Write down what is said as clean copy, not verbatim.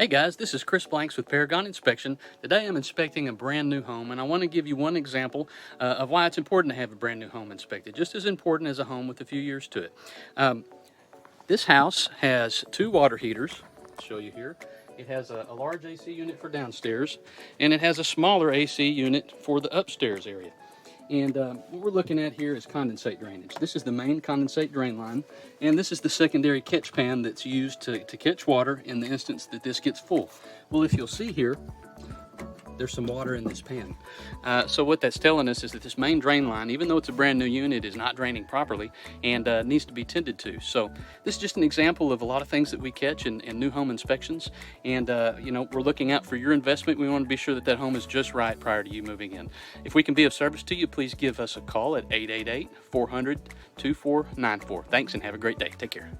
Hey guys, this is Chris Blanks with Paragon Inspection. Today I'm inspecting a brand new home, and I want to give you one example of why it's important to have a brand new home inspected, just as important as a home with a few years to it. This house has two water heaters. I'll show you here. It has a large AC unit for downstairs, and it has a smaller AC unit for the upstairs area. And what we're looking at here is condensate drainage. This is the main condensate drain line, and this is the secondary catch pan that's used to catch water in the instance that this gets full. Well, if you'll see here, there's some water in this pan. So what that's telling us is that this main drain line, even though it's a brand new unit, is not draining properly and needs to be tended to. So this is just an example of a lot of things that we catch in new home inspections. And you know, we're looking out for your investment. We want to be sure that that home is just right prior to you moving in. If we can be of service to you, please give us a call at 888-400-2494. Thanks and have a great day. Take care.